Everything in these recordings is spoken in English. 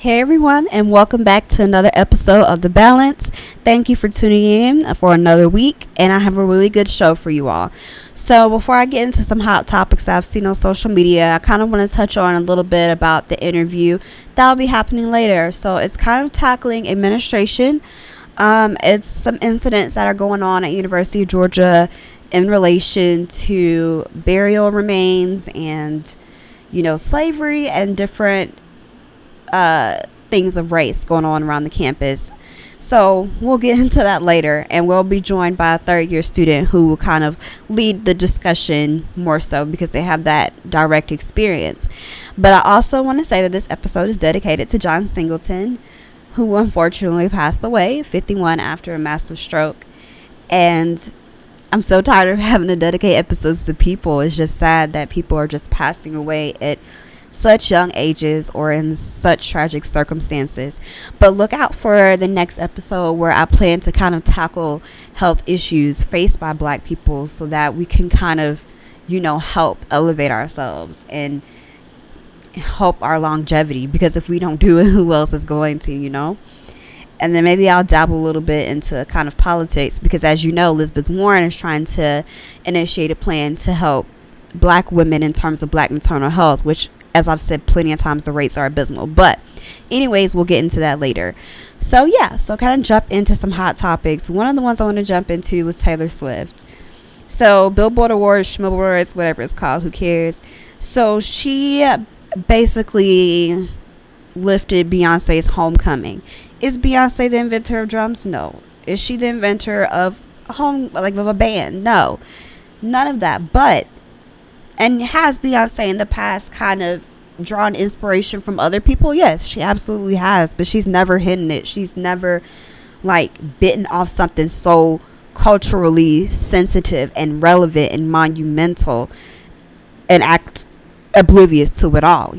Hey everyone, and welcome back to another episode of The Balance. Thank you for tuning in for another week, and I have a really good show for you all. So, before I get into some hot topics I've seen on social media, I kind of want to touch on a little bit about the interview that will be happening later. So, it's kind of tackling administration. It's some incidents that are going on at University of Georgia in relation to burial remains and, slavery and different things of race going on around the campus. So we'll get into that later, and we'll be joined by a third year student who will kind of lead the discussion more so because they have that direct experience. But I also want to say that this episode is dedicated to John Singleton, who unfortunately passed away 51 after a massive stroke. And I'm so tired of having to dedicate episodes to people. It's just sad that people are just passing away at such young ages or in such tragic circumstances. But look out for the next episode where I plan to kind of tackle health issues faced by Black people so that we can kind of, help elevate ourselves and help our longevity, because if we don't do it, who else is going to? And then maybe I'll dabble a little bit into kind of politics, because as you know, Elizabeth Warren is trying to initiate a plan to help Black women in terms of Black maternal health, which, as I've said plenty of times, the rates are abysmal. But anyways, we'll get into that later. So kind of jump into some hot topics. One of the ones I want to jump into was Taylor Swift. So Billboard Awards, Schmillboards, whatever it's called, who cares? So she basically lifted Beyonce's Homecoming. Is Beyonce the inventor of drums? No. Is she the inventor of a band? No. None of that. And has Beyonce in the past kind of drawn inspiration from other people? Yes, she absolutely has. But she's never hidden it. She's never bitten off something so culturally sensitive and relevant and monumental and act oblivious to it all,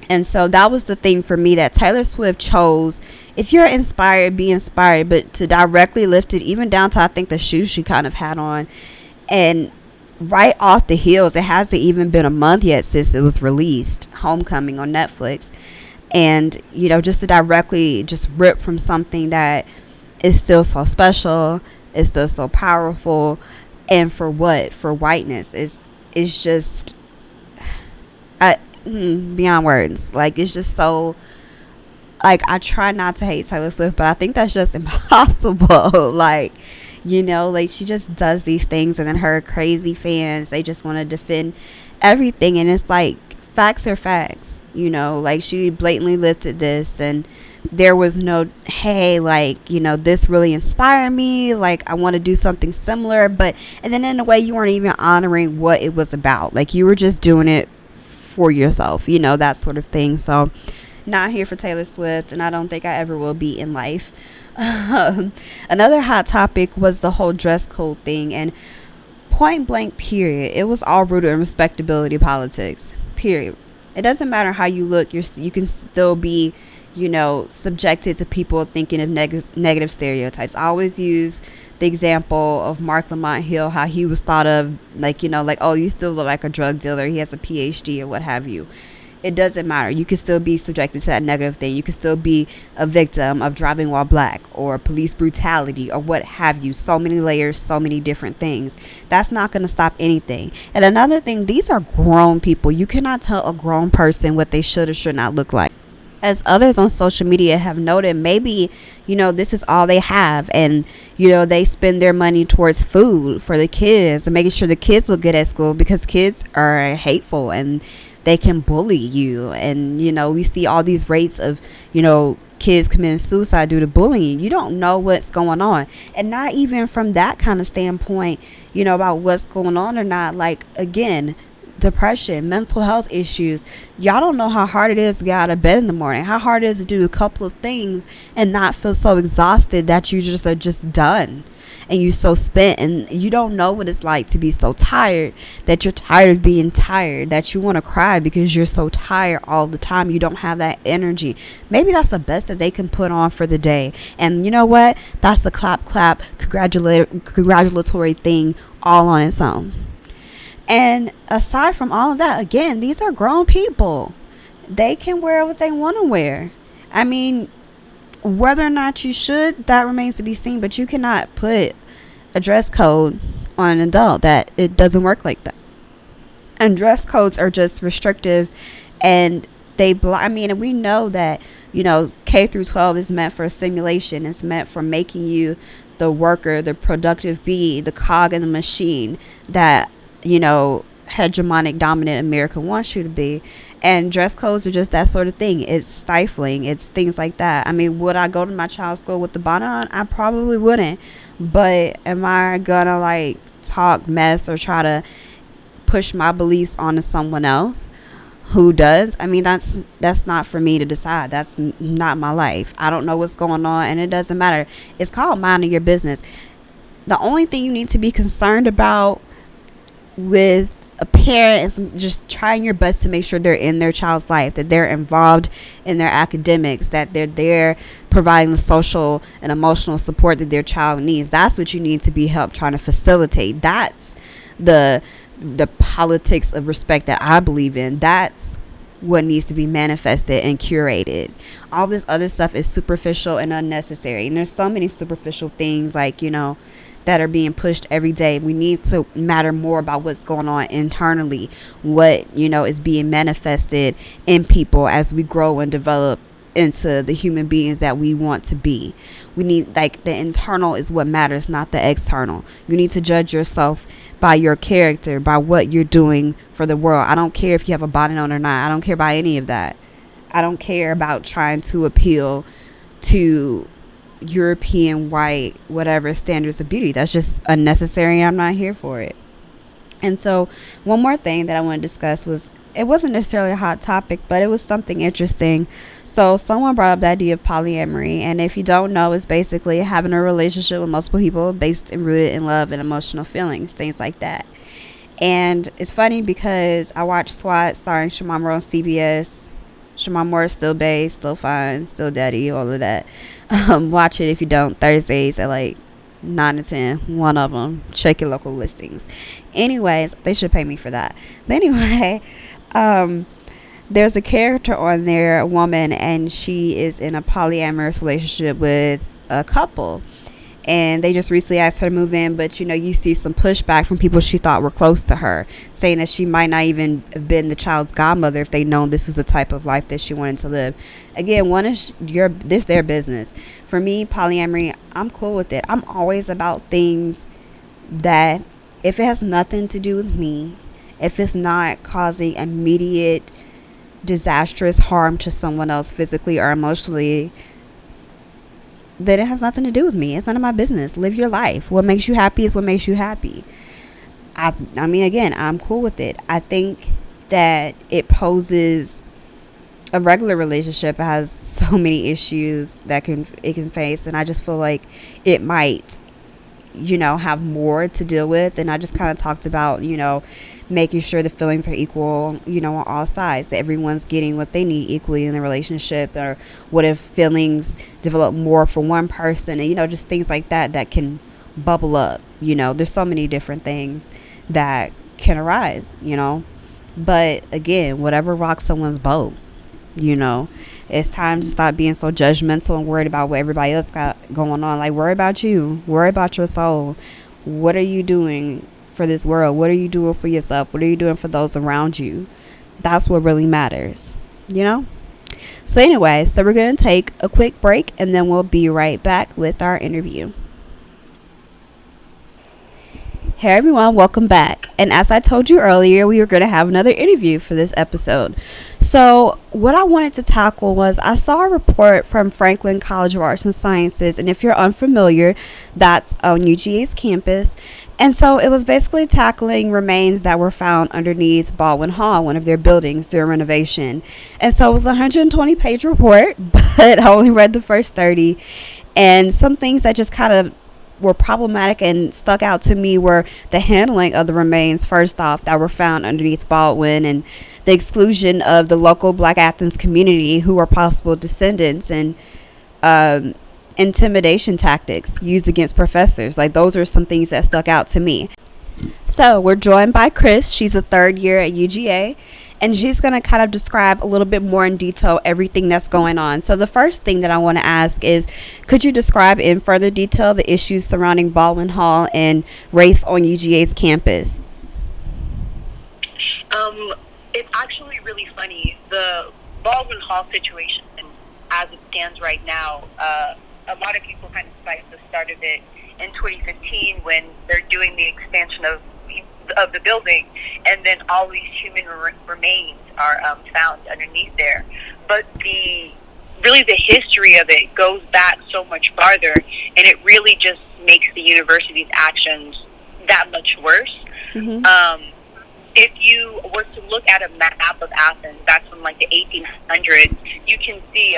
And so that was the thing for me, that Taylor Swift chose, if you're inspired, be inspired, but to directly lift it even down to, I think, the shoes she kind of had on. And right off the heels, it hasn't even been a month yet since it was released, Homecoming on Netflix. And, just to directly just rip from something that is still so special, is still so powerful, and for what? For whiteness. It's just beyond words. It's just so, I try not to hate Taylor Swift, but I think that's just impossible. She just does these things, and then her crazy fans, they just want to defend everything. And it's facts are facts, she blatantly lifted this, and there was no, hey, this really inspired me. I want to do something similar. And then in a way, you weren't even honoring what it was about. You were just doing it for yourself, that sort of thing. So, not here for Taylor Swift, and I don't think I ever will be in life. Another hot topic was the whole dress code thing, and point blank period, it was all rooted in respectability politics, period. It doesn't matter how you look, you can still be subjected to people thinking of negative stereotypes. I always use the example of Mark Lamont Hill, how he was thought of oh, you still look like a drug dealer, he has a PhD or what have you. It doesn't matter. You can still be subjected to that negative thing. You can still be a victim of driving while black or police brutality or what have you. So many layers, so many different things. That's not going to stop anything. And another thing, these are grown people. You cannot tell a grown person what they should or should not look like. As others on social media have noted, maybe, this is all they have. And, they spend their money towards food for the kids and making sure the kids look good at school, because kids are hateful and they can bully you. And, we see all these rates of, kids committing suicide due to bullying. You don't know what's going on. And not even from that kind of standpoint, about what's going on or not. Again, depression, mental health issues. Y'all don't know how hard it is to get out of bed in the morning, how hard it is to do a couple of things and not feel so exhausted that you just are just done and you're so spent, and you don't know what it's like to be so tired that you're tired of being tired, that you want to cry because you're so tired all the time. You don't have that energy. Maybe that's the best that they can put on for the day, and you know what, that's a clap congratulatory thing all on its own. And aside from all of that, again, these are grown people. They can wear what they want to wear. I mean, whether or not you should, that remains to be seen, but you cannot put a dress code on an adult. That it doesn't work like that. And dress codes are just restrictive, and I mean, we know that, K through 12 is meant for simulation. It's meant for making you the worker, the productive bee, the cog in the machine that, hegemonic dominant America wants you to be. And dress codes are just that sort of thing. It's stifling. It's things like that. I mean, would I go to my child's school with the bonnet on? I probably wouldn't. But am I gonna like talk mess or try to push my beliefs onto someone else who does? I mean, that's not for me to decide. That's not my life. I don't know what's going on, and it doesn't matter. It's called minding your business. The only thing you need to be concerned about with a parent is just trying your best to make sure they're in their child's life, that they're involved in their academics, that they're there providing the social and emotional support that their child needs. That's what you need to be help trying to facilitate. That's the politics of respect that I believe in. That's what needs to be manifested and curated. All this other stuff is superficial and unnecessary, and there's so many superficial things like that are being pushed every day. We need to matter more about what's going on internally, what is being manifested in people as we grow and develop into the human beings that we want to be. We need, like, the internal is what matters, not the external. You need to judge yourself by your character, by what you're doing for the world. I don't care if you have a bonnet on or not. I don't care about any of that. I don't care about trying to appeal to European white whatever standards of beauty. That's just unnecessary. I'm not here for it. And so one more thing that I want to discuss was, it wasn't necessarily a hot topic, but it was something interesting. So someone brought up the idea of polyamory, and if you don't know, it's basically having a relationship with multiple people based and rooted in love and emotional feelings, things like that. And it's funny because I watched SWAT starring Shamar Moore on CBS. Shamar Moore is still bae, still fine, still daddy, all of that. Watch it if you don't. Thursdays at like 9 to 10, one of them. Check your local listings. Anyways, they should pay me for that. But anyway, there's a character on there, a woman, and she is in a polyamorous relationship with a couple. And they just recently asked her to move in, but you see some pushback from people she thought were close to her, saying that she might not even have been the child's godmother if they'd known this was the type of life that she wanted to live. Again, this their business. For me, polyamory, I'm cool with it. I'm always about things that, if it has nothing to do with me, if it's not causing immediate disastrous harm to someone else physically or emotionally, then it has nothing to do with me. It's none of my business. Live your life. What makes you happy is what makes you happy. I mean, again, I'm cool with it. I think that it poses, a regular relationship has so many issues that it can face, and I just feel like it might have more to deal with. And I just kind of talked about making sure the feelings are equal on all sides, that everyone's getting what they need equally in the relationship. Or what if feelings develop more for one person, and just things like that can bubble up. There's so many different things that can arise, but again, whatever rocks someone's boat, it's time to stop being so judgmental and worried about what everybody else got going on. Like, worry about you, worry about your soul. What are you doing for this world? What are you doing for yourself? What are you doing for those around you? That's what really matters, So anyway, so we're going to take a quick break, and then we'll be right back with our interview. Hey everyone, welcome back. And as I told you earlier, we were going to have another interview for this episode. So what I wanted to tackle was, I saw a report from Franklin College of Arts and Sciences, and if you're unfamiliar, that's on UGA's campus. And so it was basically tackling remains that were found underneath Baldwin Hall, one of their buildings, during renovation. And so it was a 120-page report, but I only read the first 30. And some things that just kind of were problematic and stuck out to me were the handling of the remains, first off, that were found underneath Baldwin, and the exclusion of the local Black Athens community who were possible descendants, and intimidation tactics used against professors. Like, those are some things that stuck out to me. So we're joined by Chris. She's a third year at UGA, and she's going to kind of describe a little bit more in detail everything that's going on. So the first thing that I want to ask is, could you describe in further detail the issues surrounding Baldwin Hall and race on UGA's campus? It's actually really funny. The Baldwin Hall situation, as it stands right now, a lot of people kind of cite the start of it in 2015 when they're doing the expansion of the building, and then all these human remains are found underneath there. But the history of it goes back so much farther, and it really just makes the university's actions that much worse. Mm-hmm. If you were to look at a map of Athens back from like the 1800s, you can see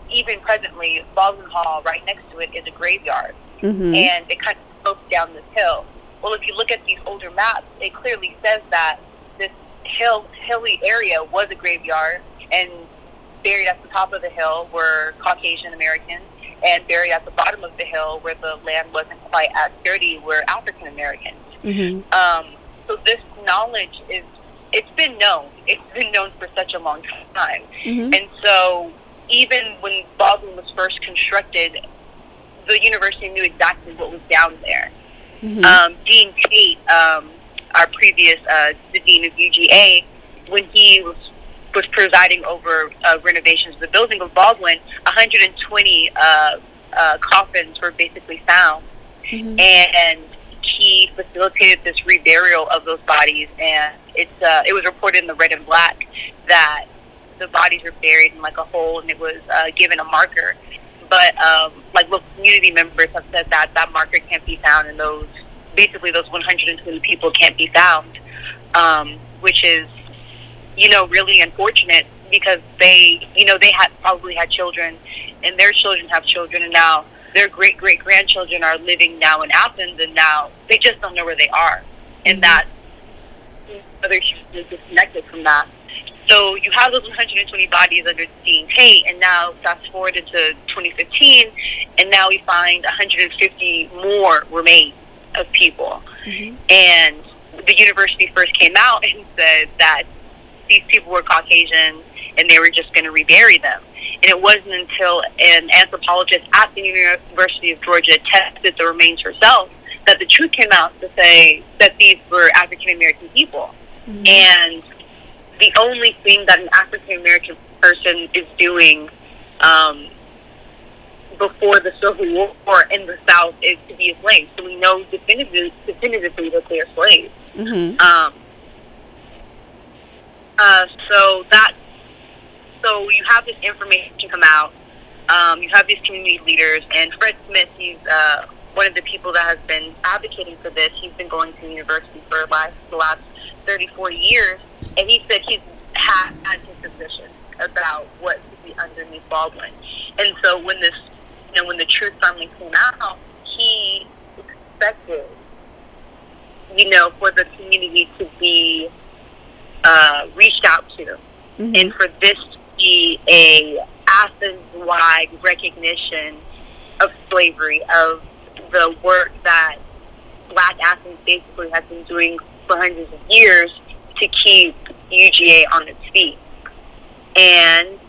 even presently Baldwin Hall, right next to it, is a graveyard. Mm-hmm. And it kind of slopes down this hill. Well, if you look at these older maps, it clearly says that this hilly area was a graveyard, and buried at the top of the hill were Caucasian Americans, and buried at the bottom of the hill where the land wasn't quite as dirty were African Americans. Mm-hmm. So this knowledge it's been known. It's been known for such a long time. Mm-hmm. And so even when Baldwin was first constructed, the university knew exactly what was down there. Mm-hmm. Dean Tate, our previous the dean of UGA, when he was presiding over renovations of the building of Baldwin, 120 coffins were basically found. Mm-hmm. And he facilitated this reburial of those bodies, and it was reported in the Red and Black that the bodies were buried in like a hole, and it was given a marker. But like local community members have said that that marker can't be found, and those 120 people can't be found, which is really unfortunate, because they probably had children, and their children have children, and now their great-great-grandchildren are living now in Athens, and now they just don't know where they are. And that other is disconnected from that. So you have those 120 bodies under Dean Tate, and now fast forward into 2015, and now we find 150 more remains of people. Mm-hmm. And the university first came out and said that these people were Caucasian, and they were just going to rebury them. And it wasn't until an anthropologist at the University of Georgia tested the remains herself that the truth came out to say that these were African American people. Mm-hmm. And the only thing that an African American person is doing before the Civil War in the South is to be a slave. So we know definitively that they are slaves. Mm-hmm. So you have this information come out. You have these community leaders, and Fred Smith, he's one of the people that has been advocating for this. He's been going to university for the last 30, 40 years, and he said he's had his suspicions about what could be underneath Baldwin. And so when the truth finally came out, he expected, for the community to be reached out to, Mm-hmm. and for this to be a Athens-wide recognition of slavery, of the work that Black Athens basically has been doing for hundreds of years to keep UGA on its feet. And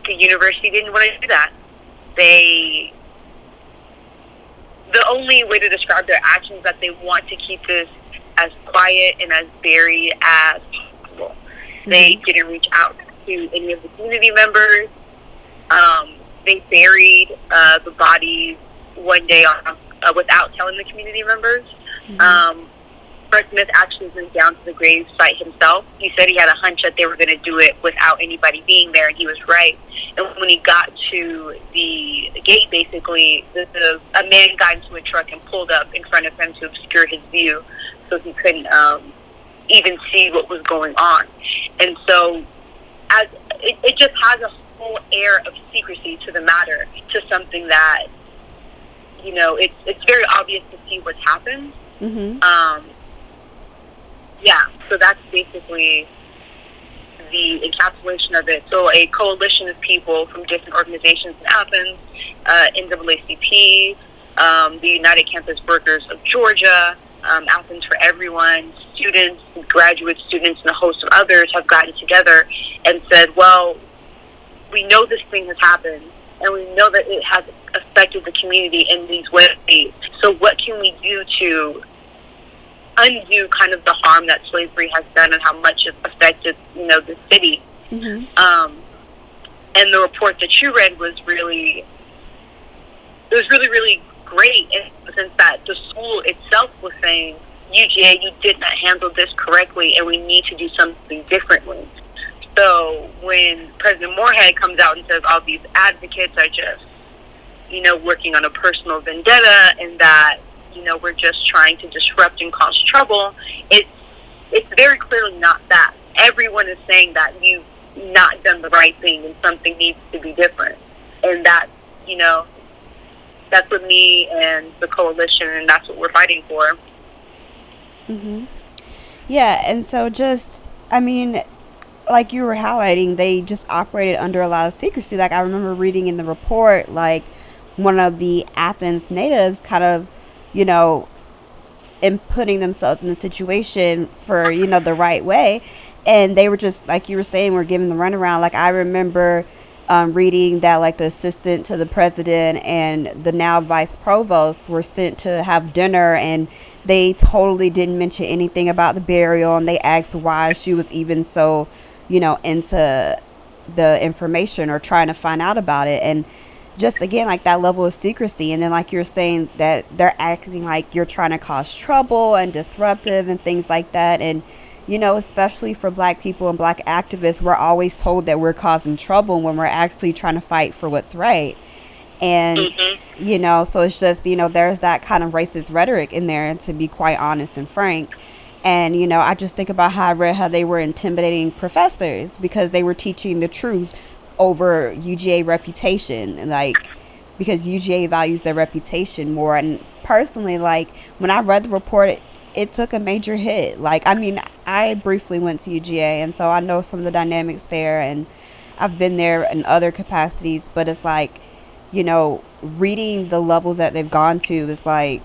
the university didn't want to do that. The only way to describe their actions is that they want to keep this as quiet and as buried as possible. Mm-hmm. They didn't reach out to any of the community members. They buried the bodies one day without telling the community members. Mm-hmm. Fred Smith actually went down to the grave site himself. He said he had a hunch that they were going to do it without anybody being there, and he was right. And when he got to the gate, basically, a man got into a truck and pulled up in front of him to obscure his view, so he couldn't even see what was going on. And so it just has a whole air of secrecy to the matter, to something that, it's very obvious to see what's happened. Mm-hmm. So that's basically the encapsulation of it. So a coalition of people from different organizations in Athens, NAACP, the United Campus Workers of Georgia, Athens for Everyone, students, graduate students, and a host of others have gotten together and said, well, we know this thing has happened, and we know that it has affected the community in these ways. So what can we do to undo kind of the harm that slavery has done and how much it affected, the city? Mm-hmm. And the report that you read was really, really great in the sense that the school itself was saying, UGA, you did not handle this correctly, and we need to do something differently. So when President Moorhead comes out and says all these advocates are just, working on a personal vendetta, and that, we're just trying to disrupt and cause trouble, it's very clearly not that. Everyone is saying that you've not done the right thing and something needs to be different. And that, that's what me and the coalition, and that's what we're fighting for. Mm-hmm. Yeah, and so like you were highlighting, they just operated under a lot of secrecy. Like, I remember reading in the report, like, one of the Athens natives kind of, in putting themselves in the situation for, the right way. And they were just, like you were saying, were giving the runaround. Like, I remember reading that, like, the assistant to the president and the now vice provost were sent to have dinner, and they totally didn't mention anything about the burial. And they asked why she was even so, into the information or trying to find out about it. And just, again, like, that level of secrecy. And then, like you're saying, that they're acting like you're trying to cause trouble and disruptive and things like that. And especially for Black people and Black activists, we're always told that we're causing trouble when we're actually trying to fight for what's right. And, Mm-hmm. So it's just, there's that kind of racist rhetoric in there, to be quite honest and frank. And, I just think about how I read how they were intimidating professors because they were teaching the truth over UGA reputation, like, because UGA values their reputation more. And personally, like, when I read the report, it took a major hit. Like, I mean, I briefly went to UGA, and so I know some of the dynamics there, and I've been there in other capacities, but it's like, reading the levels that they've gone to is like,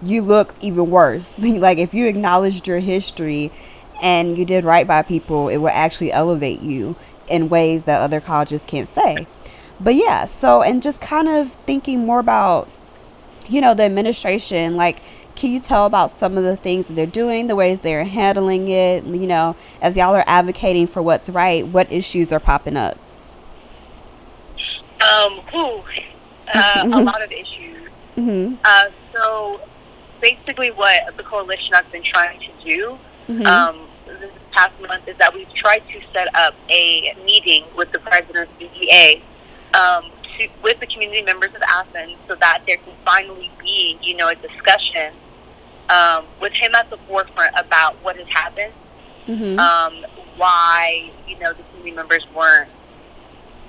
you look even worse. Like, if you acknowledged your history and you did right by people, it will actually elevate you in ways that other colleges can't say. But yeah, so, and just kind of thinking more about, the administration, like, can you tell about some of the things that they're doing, the ways they're handling it, as y'all are advocating for what's right, what issues are popping up? A lot of issues. Mm-hmm. So basically what the coalition has been trying to do this past month is that we've tried to set up a meeting with the president of the UGA, with the community members of Athens, so that there can finally be, a discussion with him at the forefront about what has happened, why, the community members weren't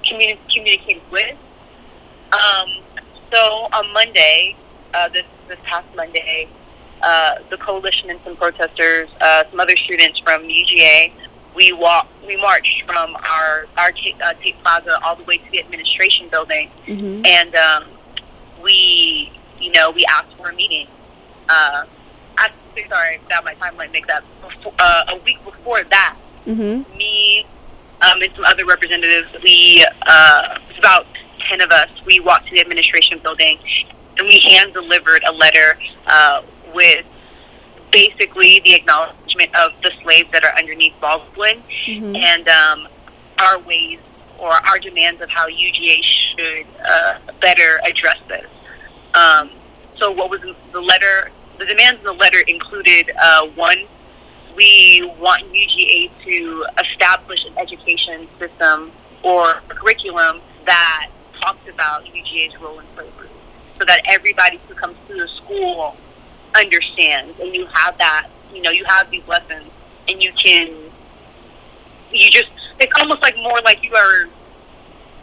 communicated with. So on Monday, this past Monday, the coalition and some protesters, some other students from UGA, we marched from our Tate Plaza all the way to the administration building, and we asked for a meeting. I'm sorry that my timeline makes that. A week before that, me and some other representatives, it's about 10 of us, we walked to the administration building, and we hand-delivered a letter with basically the acknowledgement of the slaves that are underneath Baldwin, and our ways or our demands of how UGA should better address this. So what was the letter? The demands in the letter included, one, we want UGA to establish an education system or a curriculum that talks about UGA's role in slavery, so that everybody who comes to the school understands, and you have that, you have these lessons, and it's almost like more like you are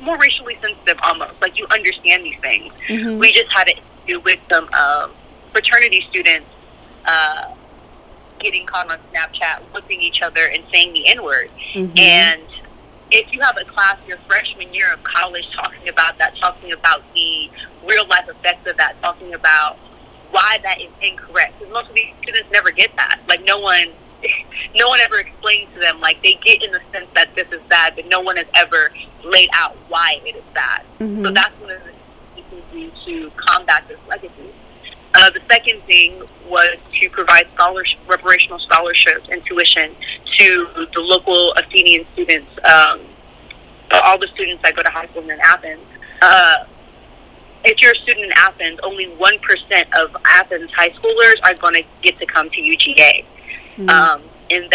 more racially sensitive, almost like you understand these things. We just had an issue with some fraternity students getting caught on Snapchat, whipping each other and saying the N-word. And if you have a class your freshman year of college talking about that, talking about the real life effects of that, talking about why that is incorrect. Because most of these students never get that. Like, no one ever explains to them. Like, they get in the sense that this is bad, but no one has ever laid out why it is bad. So that's one of the things we can do to combat this legacy. The second thing was to provide reparational scholarships and tuition to the local Athenian students, all the students that go to high school in Athens. If you're a student in Athens, only 1% of Athens high schoolers are going to get to come to UGA. And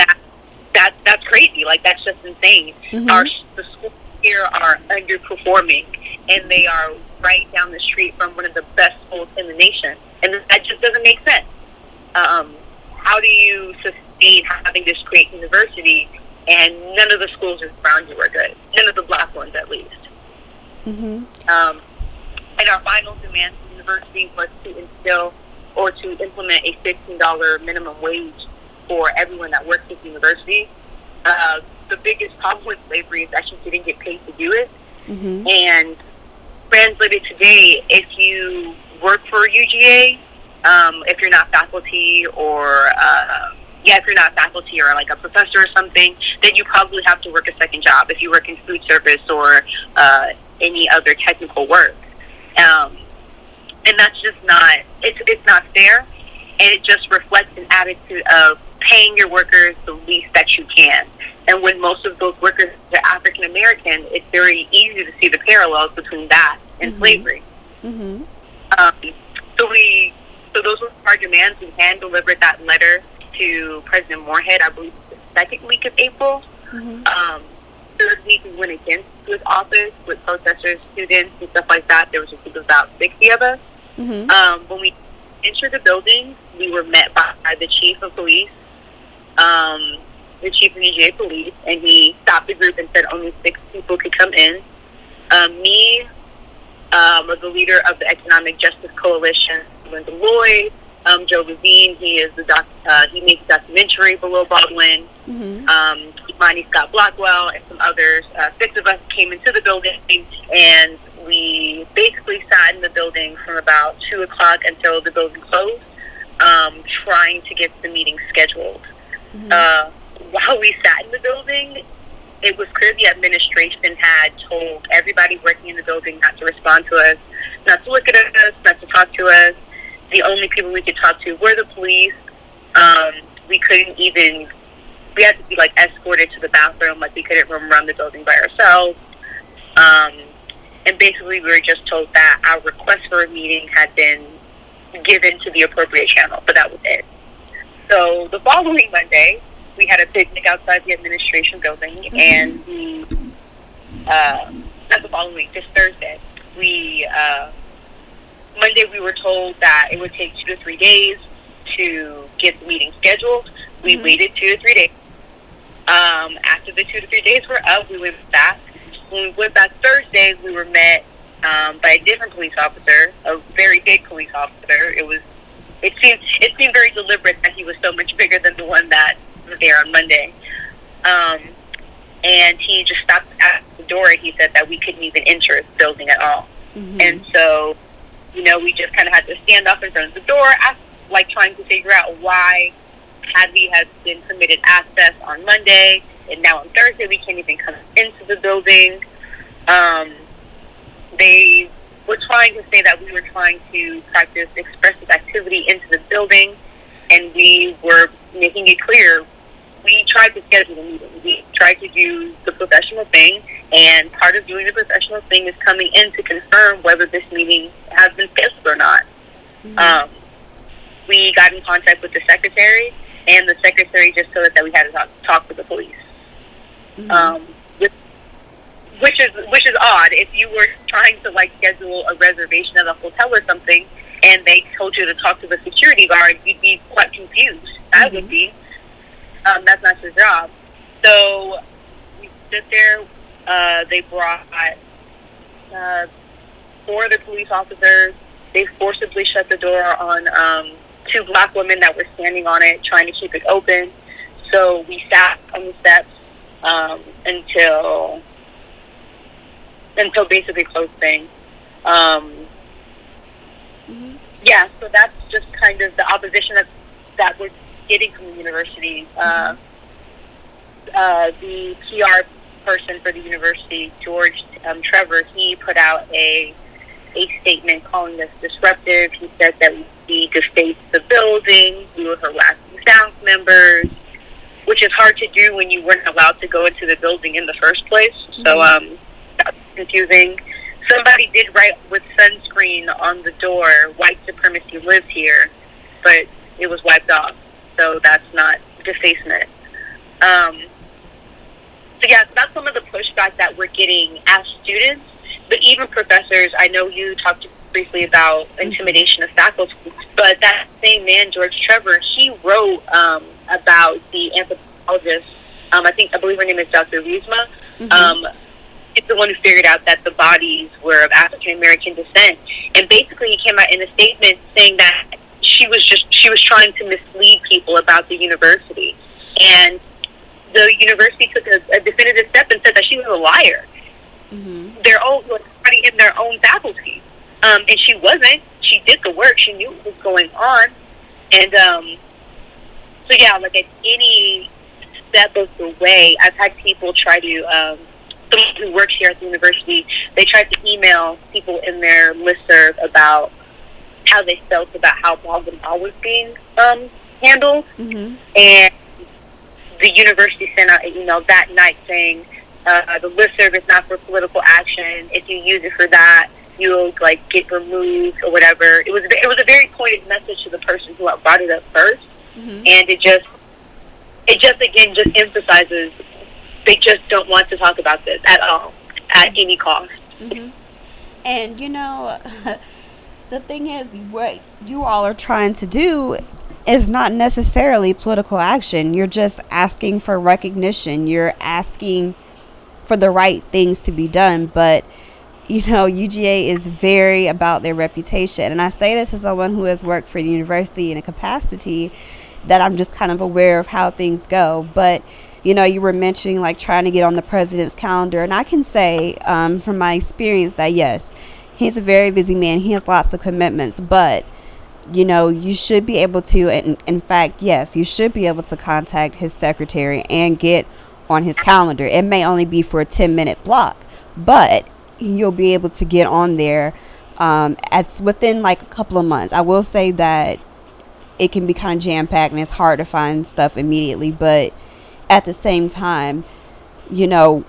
that's crazy. Like, that's just insane. The schools here are underperforming, and they are right down the street from one of the best schools in the nation. And that just doesn't make sense. How do you sustain having this great university and none of the schools around you are good? None of the black ones, at least. And our final demand from the university was to instill or to implement a $15 minimum wage for everyone that works at the university. The biggest problem with slavery is that you didn't get paid to do it. And translated today, if you work for UGA, if you're not faculty or if you're not faculty or like a professor or something, then you probably have to work a second job if you work in food service or any other technical work. And that's just not, it's not fair, and it just reflects an attitude of paying your workers the least that you can. And when most of those workers are African American, it's very easy to see the parallels between that and slavery. So those were our demands. We hand delivered that letter to President Moorhead, I believe, the second week of April. Third week we went against his office with protesters, students, and stuff like that. There was a group of about 60 of us. When we entered the building, we were met by the chief of police, the chief of UGA police, and he stopped the group and said only 6 people could come in. Me, was the leader of the Economic Justice Coalition, Linda Lloyd, Joe Levine, he made the documentary Below Baldwin, Imani Scott Blackwell, and some others. 6 of us came into the building, and we basically sat in the building from about 2 o'clock until the building closed, trying to get the meeting scheduled. While we sat in the building, it was clear the administration had told everybody working in the building not to respond to us, not to look at us, not to talk to us. The only people we could talk to were the police. We had to be like escorted to the bathroom, like we couldn't roam around the building by ourselves. And basically we were just told that our request for a meeting had been given to the appropriate channel, but that was it. So the following Monday, we had a picnic outside the administration building, and not the following week, just Thursday. Monday we were told that it would take 2 to 3 days to get the meeting scheduled. We waited 2 to 3 days. After the 2 to 3 days were up, we went back. When we went back Thursday, we were met by a different police officer, a very big police officer. It seemed very deliberate that he was so much bigger than the one that was there on Monday. And he just stopped at the door, and he said that we couldn't even enter the building at all. And so, we just kind of had to stand up in front of the door, trying to figure out why Hadley has been permitted access on Monday, and now on Thursday we can't even come into the building. They were trying to say that we were trying to practice expressive activity into the building, and we were making it clear we tried to schedule a meeting. We tried to do the professional thing, and part of doing the professional thing is coming in to confirm whether this meeting has been scheduled or not. We got in contact with the secretary, and the secretary just told us that we had to talk with the police. Which is odd. If you were trying to schedule a reservation at a hotel or something, and they told you to talk to the security guard, you'd be quite confused. I would be. That's not your job. So we sit there. They brought 4 other police officers. They forcibly shut the door on 2 black women that were standing on it, trying to keep it open. So we sat on the steps until basically closing. Yeah, so that's just kind of the opposition that we're getting from the university. The PR person for the university, George Trevor, he put out a statement calling us disruptive. He said that we defaced the building, we were harassing staff members, which is hard to do when you weren't allowed to go into the building in the first place. So that's confusing. Somebody did write with sunscreen on the door, "White supremacy lives here," but it was wiped off. So that's not defacement. So yeah, that's some of the pushback that we're getting as students. But even professors, I know you talked briefly about intimidation of faculty, but that same man, George Trevor, he wrote about the anthropologist. I believe her name is Dr. Riesma. It's the one who figured out that the bodies were of African American descent, and basically he came out in a statement saying that she was trying to mislead people about the university, and the university took a definitive step and said that she was a liar. Their own, somebody in their own faculty, and she wasn't. She did the work. She knew what was going on, and so yeah, like at any step of the way, I've had people try to. Someone who works here at the university, they tried to email people in their listserv about how they felt about how Malcolm Law was being handled, and the university sent out an email that night saying the listserv is not for political action. If you use it for that, you'll like get removed or whatever. It was a very pointed message to the person who brought it up first, and it just again just emphasizes they just don't want to talk about this at all at any cost. And you know, the thing is, what you all are trying to do is not necessarily political action. You're just asking for recognition. You're asking for the right things to be done. But, you know, UGA is very about their reputation. And I say this as someone who has worked for the university in a capacity that I'm just kind of aware of how things go. But, you know, you were mentioning like trying to get on the president's calendar. And I can say from my experience that, yes, he's a very busy man. He has lots of commitments. But, you know, you should be able to, and in fact, yes, you should be able to contact his secretary and get on his calendar. It may only be for a 10-minute block, but you'll be able to get on there it's within like a couple of months. I will say that it can be kind of jam-packed and it's hard to find stuff immediately, but at the same time, you know,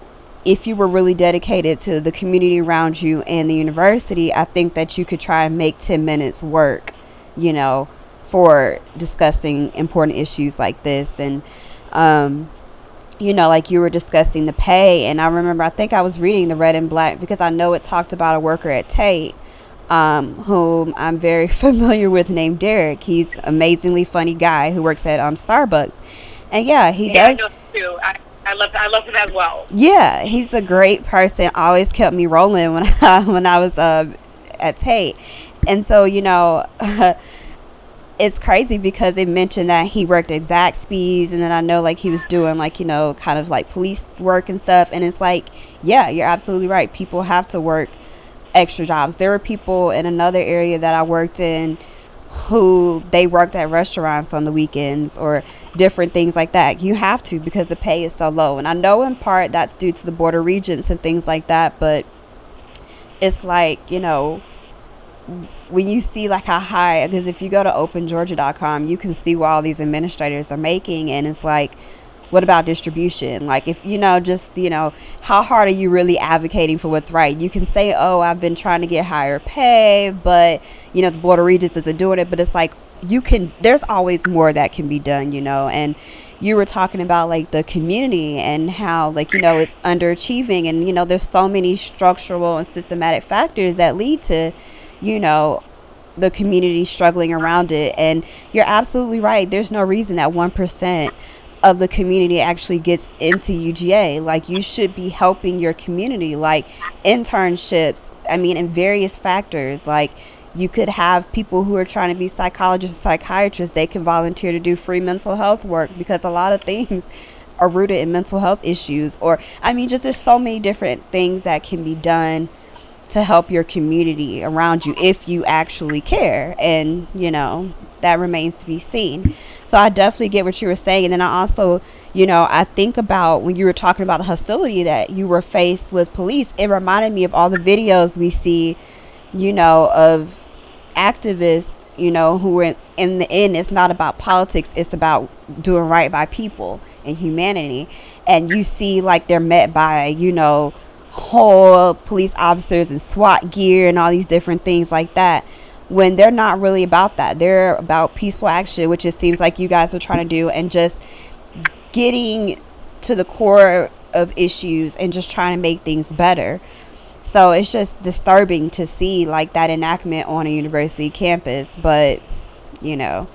if you were really dedicated to the community around you and the university, I think that you could try and make 10 minutes work, you know, for discussing important issues like this. And, you know, like you were discussing the pay. And I remember, I think I was reading the Red and Black because I know it talked about a worker at Tate, whom I'm very familiar with, named Derek. He's an amazingly funny guy who works at Starbucks. And yeah, he does. I know too. I love him as well. Yeah, he's a great person. Always kept me rolling when I was at Tate. And so, you know, it's crazy because it mentioned that he worked at Zaxby's, and then I know like he was doing like, you know, kind of like police work and stuff. And it's like, yeah, you're absolutely right. People have to work extra jobs. There were people in another area that I worked in who they worked at restaurants on the weekends or different things like that. You have to, because the pay is so low. And I know in part that's due to the Board of Regents and things like that, but it's like, you know, when you see like how high, because if you go to opengeorgia.com, you can see what all these administrators are making, and it's like, what about distribution? Like, if, you know, just, you know, how hard are you really advocating for what's right? You can say, oh, I've been trying to get higher pay, but, you know, the Board of Regents isn't doing it. But it's like, there's always more that can be done, you know. And you were talking about like the community and how, like, you know, it's underachieving, and, you know, there's so many structural and systematic factors that lead to, you know, the community struggling around it. And you're absolutely right. There's no reason that 1% of the community actually gets into UGA. Like, you should be helping your community, like internships, I mean, and various factors. Like, you could have people who are trying to be psychologists or psychiatrists, they can volunteer to do free mental health work, because a lot of things are rooted in mental health issues. Or, I mean, just there's so many different things that can be done to help your community around you if you actually care. And, that remains to be seen. So I definitely get what you were saying. And then I also, I think about when you were talking about the hostility that you were faced with police, it reminded me of all the videos we see, of activists, who are in the end, it's not about politics, it's about doing right by people and humanity. And you see like they're met by, whole police officers and SWAT gear and all these different things like that, when they're not really about that. They're about peaceful action, which it seems like you guys are trying to do, and just getting to the core of issues and just trying to make things better. So it's just disturbing to see like that enactment on a university campus. But yeah,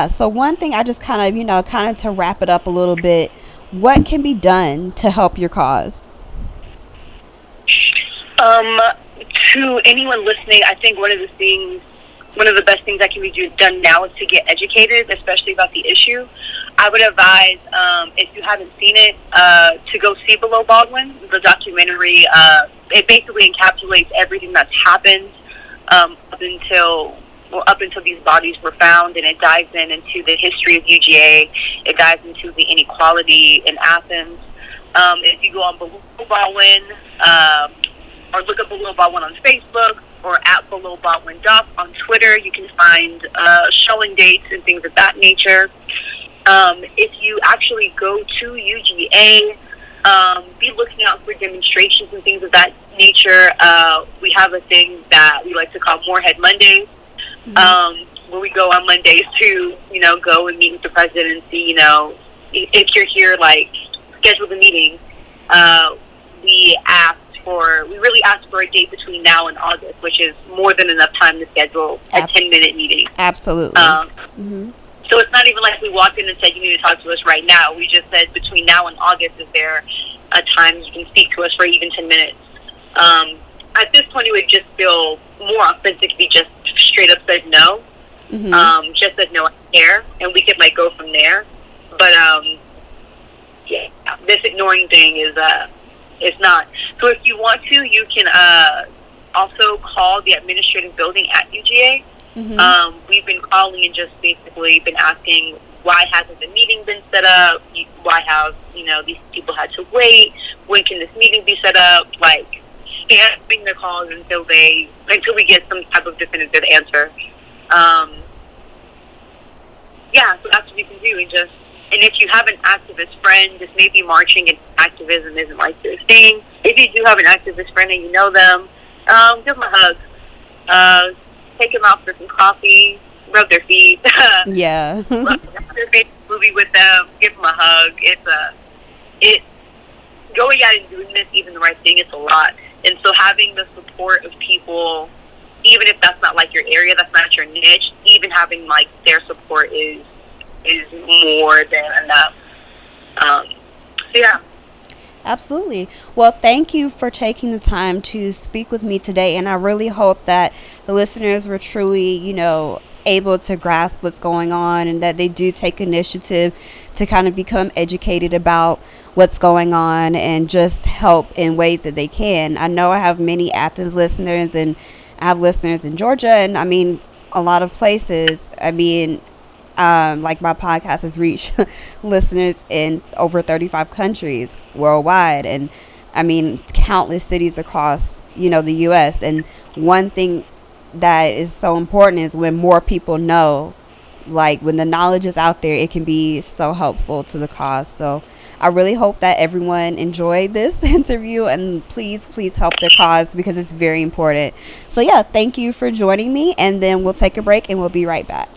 so one thing I just kind of to wrap it up a little bit, what can be done to help your cause? To anyone listening, I think one of the best things that can be done now is to get educated, especially about the issue. I would advise, if you haven't seen it, to go see Below Baldwin, the documentary. It basically encapsulates everything that's happened up until these bodies were found, and it dives into the history of UGA. It dives into the inequality in Athens. If you go on Below Baldwin, or look up Below Baldwin on Facebook, or at Below Baldwin Doc on Twitter, you can find showing dates and things of that nature. If you actually go to UGA, be looking out for demonstrations and things of that nature. We have a thing that we like to call Moorhead Mondays, where we go on Mondays to, go and meet with the president and see, if you're here, like, schedule the meeting. We really ask for a date between now and August, which is more than enough time to schedule a 10-minute meeting. Absolutely. So it's not even like we walked in and said, you need to talk to us right now. We just said between now and August, is there a time you can speak to us for even 10 minutes? At this point, it would just feel more authentic if you just straight up said no. Just said no, I care, and we could go from there. But yeah, this ignoring thing is it's not. So if you want to, you can also call the administrative building at UGA. We've been calling and just basically been asking, why hasn't the meeting been set up? Why have these people had to wait? When can this meeting be set up? Like, spamming the calls until we get some type of definitive answer. Yeah, so that's what you can do. And if you have an activist friend, this may be marching and activism isn't like their thing. If you do have an activist friend and you know them, give them a hug. Take them out for some coffee, rub their feet. Yeah. Watch their favorite movie with them, give them a hug. Going out and doing this, even the right thing, it's a lot. And so having the support of people, even if that's not like your area, that's not your niche, even having like their support is more than enough. So yeah. Absolutely. Well, thank you for taking the time to speak with me today. And I really hope that the listeners were truly, able to grasp what's going on, and that they do take initiative to kind of become educated about what's going on and just help in ways that they can. I know I have many Athens listeners, and I have listeners in Georgia, and a lot of places. Like my podcast has reached listeners in over 35 countries worldwide, and countless cities across the U.S. And one thing that is so important is when more people know, like when the knowledge is out there, it can be so helpful to the cause. So I really hope that everyone enjoyed this interview, and please help their cause, because it's very important. So yeah, thank you for joining me, and then we'll take a break and we'll be right back.